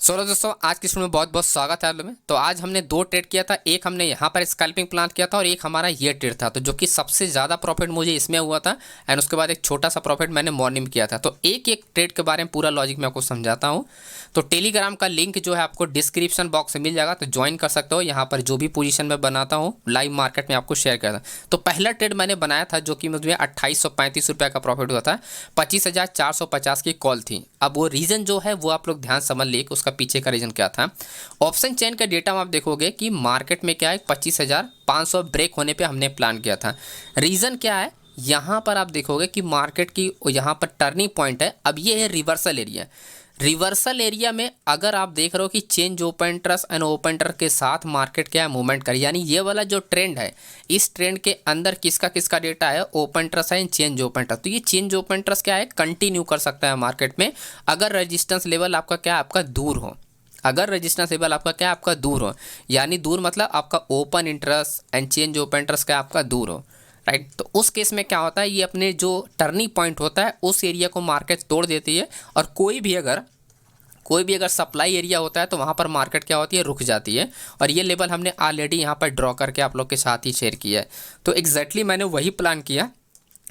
चलो दोस्तों, आज की वीडियो में बहुत बहुत स्वागत है आप लोग में। तो आज हमने दो ट्रेड किया था, एक हमने यहाँ पर स्कैल्पिंग प्लान किया था और एक हमारा ये ट्रेड था, तो जो कि सबसे ज़्यादा प्रॉफिट मुझे इसमें हुआ था। एंड उसके बाद एक छोटा सा प्रॉफिट मैंने मॉर्निंग में किया था। तो एक एक ट्रेड के बारे में पूरा लॉजिक मैं आपको समझाता हूँ। तो टेलीग्राम का लिंक जो है आपको डिस्क्रिप्शन बॉक्स में मिल जाएगा, तो ज्वाइन कर सकते हो। यहाँ पर जो भी पोजीशन मैं बनाता हूँ लाइव मार्केट में आपको शेयर करता। तो पहला ट्रेड मैंने बनाया था जो कि मुझे 2835 रुपये का प्रॉफिट हुआ था। 25,450 की कॉल थी। अब वो रीज़न जो है वो आप लोग ध्यान समझ लिए कि उसका पीछे का रीज़न क्या था। ऑप्शन चेन का डेटा में आप देखोगे कि मार्केट में क्या है, 25,500 ब्रेक होने पे हमने प्लान किया था। रीज़न क्या है, यहाँ पर आप देखोगे कि मार्केट की यहाँ पर टर्निंग पॉइंट है। अब ये है रिवर्सल एरिया। रिवर्सल एरिया में अगर आप देख रहे हो कि change open interest and open interest के साथ मार्केट क्या है, मूवमेंट कर, यानी ये वाला जो ट्रेंड है, इस ट्रेंड के अंदर किसका किसका डेटा है, ओपन इंटरेस्ट है, चेंज ओपन इंटरेस्ट। तो ये चेंज ओपन इंटरेस्ट क्या है, कंटिन्यू कर सकता है मार्केट में अगर रेजिस्टेंस लेवल आपका क्या है, आपका दूर हो। अगर रेजिस्टेंस लेवल आपका क्या है, आपका दूर हो, यानी दूर मतलब आपका open interest and change open interest क्या आपका दूर हो, राइट। तो उस केस में क्या होता है, ये अपने जो टर्निंग पॉइंट होता है उस एरिया को मार्केट तोड़ देती है। और कोई भी अगर सप्लाई एरिया होता है तो वहाँ पर मार्केट क्या होती है, रुक जाती है। और ये लेवल हमने ऑलरेडी यहाँ पर ड्रॉ करके आप लोग के साथ ही शेयर किया है। तो एग्जैक्टली मैंने वही प्लान किया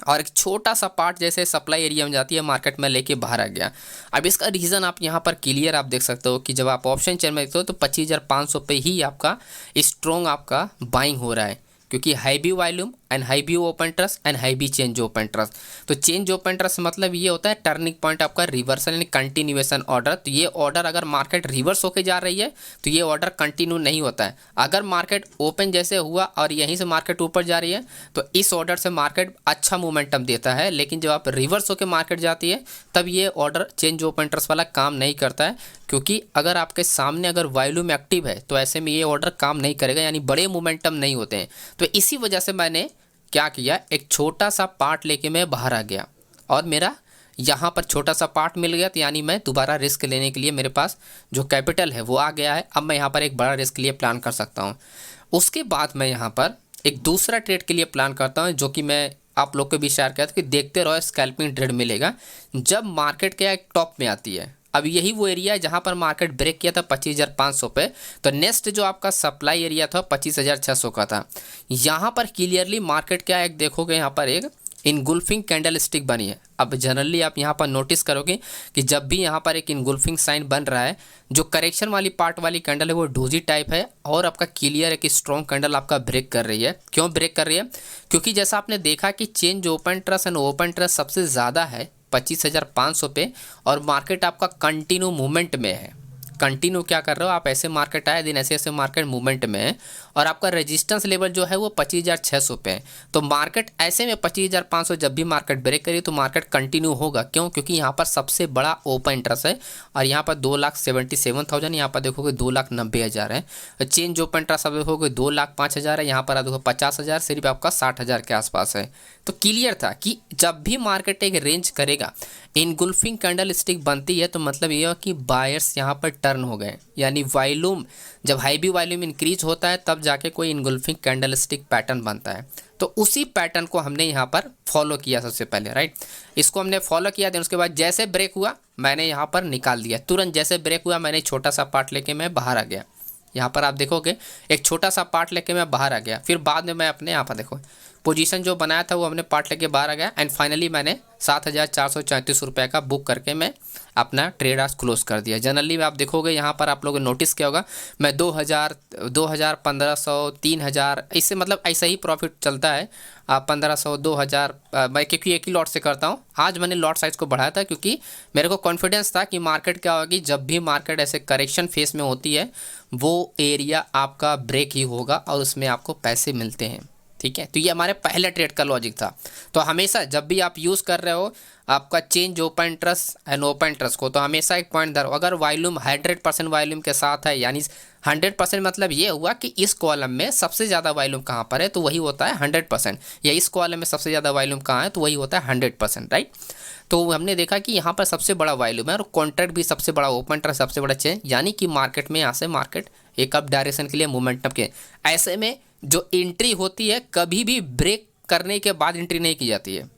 और एक छोटा सा पार्ट जैसे सप्लाई एरिया में जाती है मार्केट में लेके बाहर आ गया। अब इसका रीज़न आप यहाँ पर क्लियर आप देख सकते हो कि जब आप ऑप्शन चेन में देखते हो तो 25,500 पे ही आपका स्ट्रॉन्ग आपका बाइंग हो रहा है, क्योंकि high B volume and high B open trust and high B change open trust. तो चेंज ओपन ट्रस्ट मतलब ये होता है टर्निंग पॉइंट आपका रिवर्सल एंड कंटिन्यूएशन ऑर्डर। तो ये ऑर्डर अगर मार्केट रिवर्स होके जा रही है तो ये ऑर्डर कंटिन्यू नहीं होता है। अगर मार्केट ओपन जैसे हुआ और यहीं से मार्केट ऊपर जा रही है तो इस ऑर्डर से मार्केट अच्छा मोमेंटम देता है, लेकिन जब आप रिवर्स होकर मार्केट जाती है तब ये ऑर्डर चेंज ओपन ट्रस्ट वाला काम नहीं करता है, क्योंकि अगर आपके सामने अगर वॉल्यूम एक्टिव है तो ऐसे में ये ऑर्डर काम नहीं करेगा, यानी बड़े मोमेंटम नहीं होते हैं। तो इसी वजह से मैंने क्या किया, एक छोटा सा पार्ट लेके मैं बाहर आ गया और मेरा यहाँ पर छोटा सा पार्ट मिल गया। तो यानी मैं दोबारा रिस्क लेने के लिए मेरे पास जो कैपिटल है वो आ गया है। अब मैं यहाँ पर एक बड़ा रिस्क के लिए प्लान कर सकता हूँ। उसके बाद मैं यहाँ पर एक दूसरा ट्रेड के लिए प्लान करता हूँ, जो कि मैं आप लोग को भी शेयर किया था कि देखते रहो स्कैल्पिंग ट्रेड मिलेगा जब मार्केट क्या एक टॉप में आती है। अब यही वो एरिया है जहाँ पर मार्केट ब्रेक किया था 25,500 पे। तो नेक्स्ट जो आपका सप्लाई एरिया था 25,600 का था। यहाँ पर क्लियरली मार्केट क्या एक देखोगे, यहाँ पर एक इनगुल्फिंग कैंडल स्टिक बनी है। अब जनरली आप यहाँ पर नोटिस करोगे कि जब भी यहाँ पर एक इनगुल्फिंग साइन बन रहा है, जो करेक्शन वाली पार्ट वाली कैंडल है वो डोजी टाइप है और आपका क्लियर है कि स्ट्रॉन्ग कैंडल आपका ब्रेक कर रही है। क्यों ब्रेक कर रही है, क्योंकि जैसा आपने देखा कि change open trust and open trust सबसे ज़्यादा है 25,500 पे और मार्केट आपका कंटिन्यू मूवमेंट में है। कंटिन्यू क्या कर रहे हो आप, ऐसे मार्केट आए दिन ऐसे ऐसे मार्केट मूवमेंट में है और आपका रेजिस्टेंस लेवल जो है वो 25,600 पे है। तो मार्केट ऐसे में 25,500 जब भी मार्केट ब्रेक करी तो मार्केट कंटिन्यू होगा। क्यों, क्योंकि यहाँ पर सबसे बड़ा ओपन इंटरेस्ट है और यहाँ पर 2,77,000, यहाँ पर देखोगे 2,90,000 है। चेंज ओपन इंटरेस्ट आप देखोगे 2,05,000 है, यहाँ पर आप देखो 50,000, सिर्फ आपका 60,000 के आसपास है। तो क्लियर था कि जब भी मार्केट एक रेंज करेगा, इनगुल्फिंग कैंडल स्टिक बनती है तो मतलब ये है कि बायर्स यहाँ पर टर्न हो गए, यानी वॉल्यूम जब हाई बी वॉल्यूम इंक्रीज होता है तब जाके कोई इनगुल्फिंग कैंडल स्टिक पैटर्न बनता है। तो उसी पैटर्न को हमने यहाँ पर फॉलो किया सबसे पहले, राइट। इसको हमने फॉलो किया, देन उसके बाद जैसे ब्रेक हुआ मैंने यहाँ पर निकाल दिया तुरंत। जैसे ब्रेक हुआ मैंने छोटा सा पार्ट लेके मैं बाहर आ गया। यहाँ पर आप देखोगे एक छोटा सा पार्ट लेके मैं बाहर आ गया। फिर बाद में मैं अपने यहाँ पर देखो पोजीशन जो बनाया था वो हमने पार्ट लेके बाहर आ गया एंड फाइनली मैंने 7,434 रुपये का बुक करके मैं अपना ट्रेड आज क्लोज कर दिया। जनरली आप देखोगे यहाँ पर आप लोगों ने नोटिस किया होगा मैं 2,000, 1500, 3,000 इससे मतलब ऐसा ही प्रॉफिट चलता है। 1,500, 2,000 मैं क्योंकि एक ही लॉट से करता हूँ। आज मैंने लॉट साइज़ को बढ़ाया था क्योंकि मेरे को कॉन्फिडेंस था कि मार्केट क्या होगी, जब भी मार्केट ऐसे करेक्शन फेस में होती है वो एरिया आपका ब्रेक ही होगा और उसमें आपको पैसे मिलते हैं, ठीक है। तो ये हमारे पहले ट्रेड का लॉजिक था। तो हमेशा जब भी आप यूज़ कर रहे हो आपका change open trust and open trust को, तो हमेशा एक पॉइंट धरो, अगर वॉल्यूम 100% वॉल्यूम के साथ है, यानी 100% मतलब ये हुआ कि इस कॉलम में सबसे ज़्यादा वॉल्यूम कहाँ पर है तो वही होता है 100%, या इस कॉलम में सबसे ज़्यादा वॉल्यूम कहाँ है तो वही होता है 100%, राइट। तो हमने देखा कि यहाँ पर सबसे बड़ा वॉल्यूम है और कॉन्ट्रैक्ट भी सबसे बड़ा, ओपन ट्रस्ट सबसे बड़ा चेंज, यानी कि मार्केट में यहाँ से मार्केट एक अप डायरेक्शन के लिए मोमेंटम के ऐसे में जो एंट्री होती है कभी भी ब्रेक करने के बाद एंट्री नहीं की जाती है।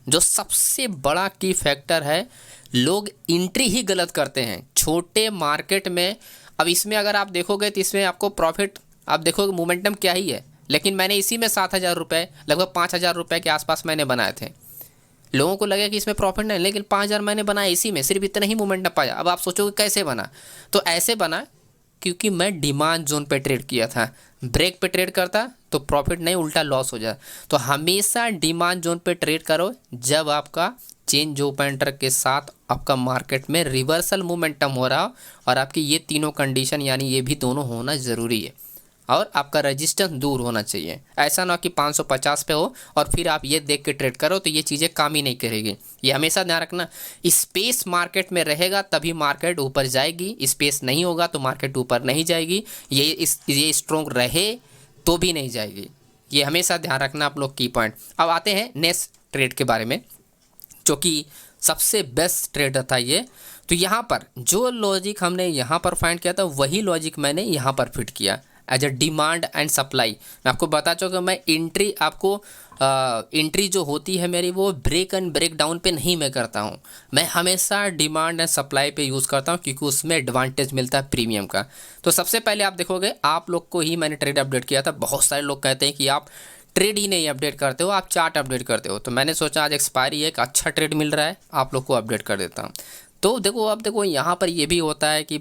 जो सबसे बड़ा की फैक्टर है, लोग एंट्री ही गलत करते हैं छोटे मार्केट में। अब इसमें अगर आप देखोगे तो इसमें आपको प्रॉफिट, आप देखोगे मोमेंटम क्या ही है, लेकिन मैंने इसी में 7,000 रुपये, लगभग 5,000 रुपये के आसपास मैंने बनाए थे। लोगों को लगे कि इसमें प्रॉफिट नहीं, लेकिन 5,000 मैंने बनाया इसी में, सिर्फ इतना ही मोमेंटम पाया। अब आप सोचोगे कैसे बना, तो ऐसे बना क्योंकि मैं डिमांड जोन पे ट्रेड किया था। ब्रेक पे ट्रेड करता तो प्रॉफिट नहीं, उल्टा लॉस हो जाए। तो हमेशा डिमांड जोन पे ट्रेड करो जब आपका चेंज ओपन के साथ आपका मार्केट में रिवर्सल मोमेंटम हो रहा हो और आपकी ये तीनों कंडीशन यानी ये भी दोनों होना ज़रूरी है, और आपका रेजिस्टेंस दूर होना चाहिए। ऐसा ना कि 550 पे हो और फिर आप ये देख के ट्रेड करो, तो ये चीज़ें काम ही नहीं करेगी। ये हमेशा ध्यान रखना, स्पेस मार्केट में रहेगा तभी मार्केट ऊपर जाएगी, स्पेस नहीं होगा तो मार्केट ऊपर नहीं जाएगी। ये स्ट्रॉन्ग रहे तो भी नहीं जाएगी, ये हमेशा ध्यान रखना आप लोग की पॉइंट। अब आते हैं नेक्स्ट ट्रेड के बारे में, जो कि सबसे बेस्ट ट्रेड था ये। तो यहाँ पर जो लॉजिक हमने यहाँ पर फाइंड किया था वही लॉजिक मैंने यहाँ पर फिट किया as a demand and supply. मैं आपको बता चुका, मैं एंट्री आपको एंट्री जो होती है मेरी वो ब्रेक एंड ब्रेक डाउन पे नहीं मैं करता हूँ, मैं हमेशा डिमांड एंड सप्लाई पे यूज़ करता हूँ क्योंकि उसमें एडवांटेज मिलता है प्रीमियम का। तो सबसे पहले आप देखोगे, आप लोग को ही मैंने ट्रेड अपडेट किया था। बहुत सारे लोग कहते हैं कि आप ट्रेड ही नहीं अपडेट करते हो, आप चार्ट अपडेट करते हो। तो मैंने सोचा आज एक्सपायरी है, एक अच्छा ट्रेड मिल रहा है, आप लोग को अपडेट कर देता हूँ। तो देखो, अब देखो यहाँ पर ये भी होता है कि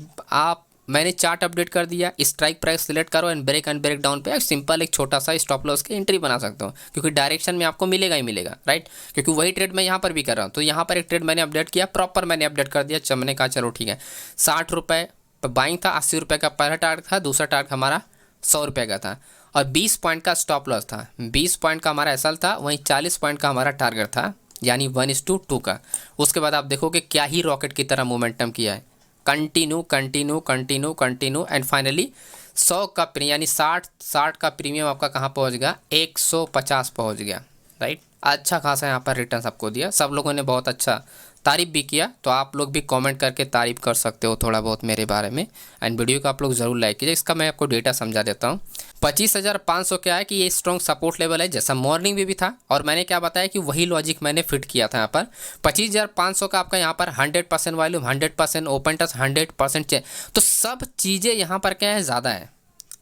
मैंने चार्ट अपडेट कर दिया, स्ट्राइक प्राइस सिलेक्ट करो एंड ब्रेक डाउन पे सिंपल एक छोटा सा स्टॉप लॉस की एंट्री बना सकते हो, क्योंकि डायरेक्शन में आपको मिलेगा ही मिलेगा, राइट। क्योंकि वही ट्रेड मैं यहाँ पर भी कर रहा हूँ। तो यहाँ पर एक ट्रेड मैंने अपडेट किया, प्रॉपर मैंने अपडेट कर दिया। मैंने कहा चलो ठीक है, 60 रुपये बाइंग था, 80 रुपये का पहला टारगेट था, दूसरा टारगेट हमारा 100 रुपये का था और 20 पॉइंट का स्टॉप लॉस था। 20 पॉइंट का हमारा एसएल था, वहीं 40 पॉइंट का हमारा टारगेट था, यानी 1:2 का। उसके बाद आप देखोगे क्या ही रॉकेट की तरह मोमेंटम किया है, continue continue continue continue and finally 100 का यानी 60 का प्रीमियम आपका कहाँ पहुँच गया, 150 पहुँच गया, राइट। अच्छा खासा यहाँ पर रिटर्न सबको दिया, सब लोगों ने बहुत अच्छा तारीफ़ भी किया। तो आप लोग भी कमेंट करके तारीफ़ कर सकते हो थोड़ा बहुत मेरे बारे में, एंड वीडियो को आप लोग ज़रूर लाइक कीजिए। इसका मैं आपको डेटा समझा देता हूँ। 25,500 क्या है कि ये स्ट्रॉन्ग सपोर्ट लेवल है, जैसा मॉर्निंग में भी था। और मैंने क्या बताया कि वही लॉजिक मैंने फिट किया था यहाँ पर। 25,500 का आपका यहाँ पर 100% वॉल्यूम, 100% ओपन टच, 100% चेन। तो सब चीज़ें यहाँ पर क्या है, ज़्यादा है।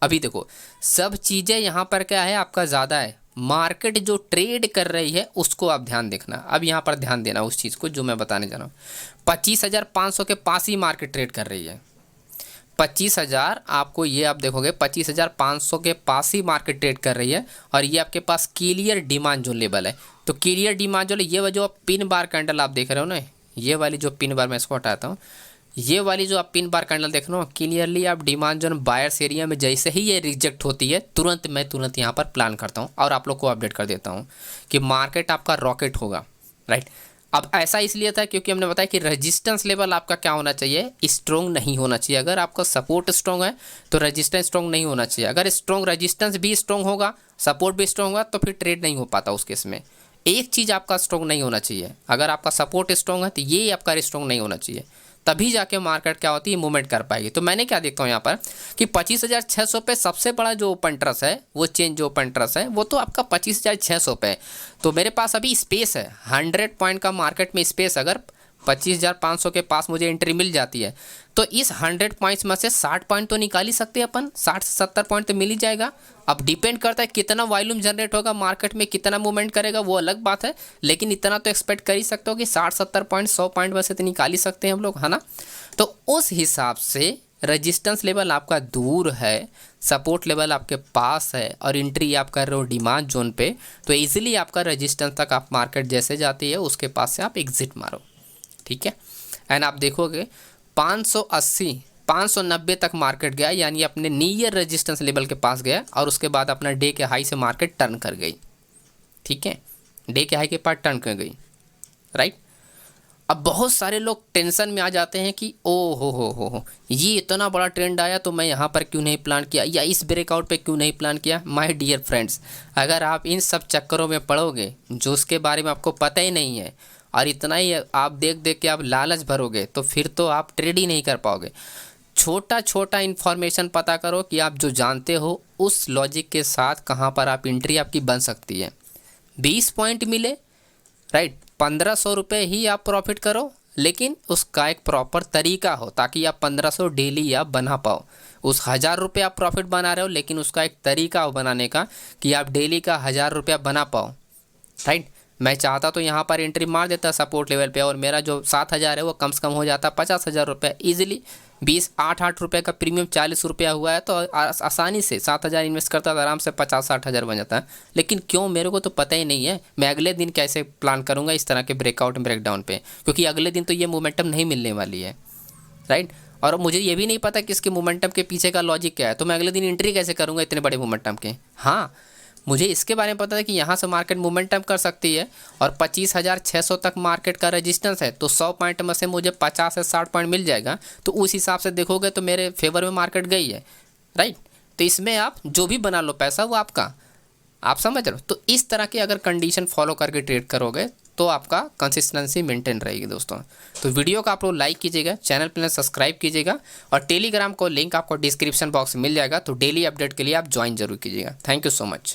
अभी देखो, सब चीज़ें यहाँ पर क्या है, आपका ज़्यादा है। मार्केट जो ट्रेड कर रही है उसको आप ध्यान देखना। अब यहाँ पर ध्यान देना उस चीज़ को जो मैं बताने जा रहा हूँ। 25,500 के पास ही मार्केट ट्रेड कर रही है। 25,000 आपको ये आप देखोगे 25,500 के पास ही मार्केट ट्रेड कर रही है, और ये आपके पास क्लियर डिमांड जोन लेवल है। तो क्लियर डिमांड जोन, ये जो पिन बार कैंडल आप देख रहे हो ना, ये वाली जो पिन बार, मैं इसको हटाता हूँ, ये वाली जो आप पिन बार कैंडल देख रहे हो, क्लियरली आप डिमांड जोन बायर्स एरिया में जैसे ही ये रिजेक्ट होती है तुरंत यहाँ पर प्लान करता हूँ और आप लोग को अपडेट कर देता हूँ कि मार्केट आपका रॉकेट होगा, राइट। अब ऐसा इसलिए था क्योंकि हमने बताया कि रेजिस्टेंस लेवल आपका क्या होना चाहिए, स्ट्रॉन्ग नहीं होना चाहिए। अगर आपका सपोर्ट स्ट्रॉन्ग है तो रेजिस्टेंस स्ट्रॉन्ग नहीं होना चाहिए। अगर स्ट्रॉन्ग रेजिस्टेंस भी स्ट्रॉन्ग होगा, सपोर्ट भी स्ट्रॉन्ग होगा, तो फिर ट्रेड नहीं हो पाता उस केस में। एक चीज़ आपका स्ट्रॉन्ग नहीं होना चाहिए, अगर आपका सपोर्ट स्ट्रॉन्ग है तो ये आपका स्ट्रॉन्ग नहीं होना चाहिए, तभी जाके मार्केट क्या होती है, मूवमेंट कर पाएगी। तो मैंने क्या देखता हूँ यहाँ पर कि 25,600 पे सबसे बड़ा जो ओपन ट्रस्ट है, वो चेंज जो ओपन ट्रस्ट है वो तो आपका 25,600 पे है। तो मेरे पास अभी स्पेस है, 100 पॉइंट का मार्केट में स्पेस। अगर 25,500 के पास मुझे एंट्री मिल जाती है तो इस 100 पॉइंट्स में से 60 पॉइंट तो निकाल ही सकते हैं अपन, 60 से 70 पॉइंट तो मिल ही जाएगा। अब डिपेंड करता है कितना वॉल्यूम जनरेट होगा मार्केट में, कितना मूवमेंट करेगा वो अलग बात है, लेकिन इतना तो एक्सपेक्ट कर ही सकते हो कि 60-70 पॉइंट, 100 पॉइंट वैसे तो निकाल ही सकते हैं हम लोग, है ना। तो उस हिसाब से रेजिस्टेंस लेवल आपका दूर है, सपोर्ट लेवल आपके पास है, और एंट्री आप कर रहे हो डिमांड जोन पे, तो इजीली आपका रेजिस्टेंस तक आप मार्केट जैसे जाती है उसके पास से आप एग्जिट मारो, ठीक है। एंड आप देखोगे 580 590 तक मार्केट गया, यानी अपने नियर रेजिस्टेंस लेवल के पास गया, और उसके बाद अपना डे के हाई से मार्केट टर्न कर गई, ठीक है। डे के हाई के पास टर्न कर गई, राइट। अब बहुत सारे लोग टेंशन में आ जाते हैं कि ओ हो ये इतना बड़ा ट्रेंड आया तो मैं यहाँ पर क्यों नहीं प्लान किया, या इस ब्रेकआउट पे क्यों नहीं प्लान किया। माय डियर फ्रेंड्स, अगर आप इन सब चक्करों में पड़ोगे जो उसके बारे में आपको पता ही नहीं है, और इतना ही आप देख देख के आप लालच भरोगे, तो फिर तो आप ट्रेड ही नहीं कर पाओगे। छोटा छोटा इन्फॉर्मेशन पता करो कि आप जो जानते हो उस लॉजिक के साथ कहाँ पर आप एंट्री आपकी बन सकती है। 20 पॉइंट मिले, राइट, 1500 रुपये ही आप प्रॉफिट करो, लेकिन उसका एक प्रॉपर तरीका हो ताकि आप 1500 डेली आप बना पाओ। उस 1000 रुपये आप प्रॉफिट बना रहे हो, लेकिन उसका एक तरीका हो बनाने का कि आप डेली का 1000 रुपया बना पाओ, राइट। मैं चाहता तो यहाँ पर एंट्री मार देता सपोर्ट लेवल पे और मेरा जो 7000 है वो कम से कम हो जाता 50,000 रुपये ईजिली। 20 8 रुपये का प्रीमियम 40 रुपया हुआ है तो आसानी से 7000 इन्वेस्ट करता तो आराम से 50-60 हज़ार बन जाता है। लेकिन क्यों, मेरे को तो पता ही नहीं है मैं अगले दिन कैसे प्लान करूँगा इस तरह के ब्रेकआउट ब्रेकडाउन पे, क्योंकि अगले दिन तो ये मोमेंटम नहीं मिलने वाली है, राइट। और मुझे ये भी नहीं पता कि इसके मोमेंटम के पीछे का लॉजिक क्या है, तो मैं अगले दिन एंट्री कैसे करूँगा इतने बड़े मोमेंटम के। हाँ, मुझे इसके बारे में पता है कि यहाँ से मार्केट मोमेंटम कर सकती है और 25,600 तक मार्केट का रेजिस्टेंस है, तो 100 पॉइंट में से मुझे 50 से 60 पॉइंट मिल जाएगा। तो उस हिसाब से देखोगे तो मेरे फेवर में मार्केट गई है, राइट। तो इसमें आप जो भी बना लो पैसा वो आपका, आप समझ रहे हो। तो इस तरह की अगर कंडीशन फॉलो करके ट्रेड करोगे तो आपका कंसिस्टेंसी मेंटेन रहेगी दोस्तों। तो वीडियो को आप लोग लाइक कीजिएगा, चैनल पर सब्सक्राइब कीजिएगा और टेलीग्राम को लिंक आपको डिस्क्रिप्शन बॉक्स में मिल जाएगा, तो डेली अपडेट के लिए आप ज्वाइन जरूर कीजिएगा। Thank you so much.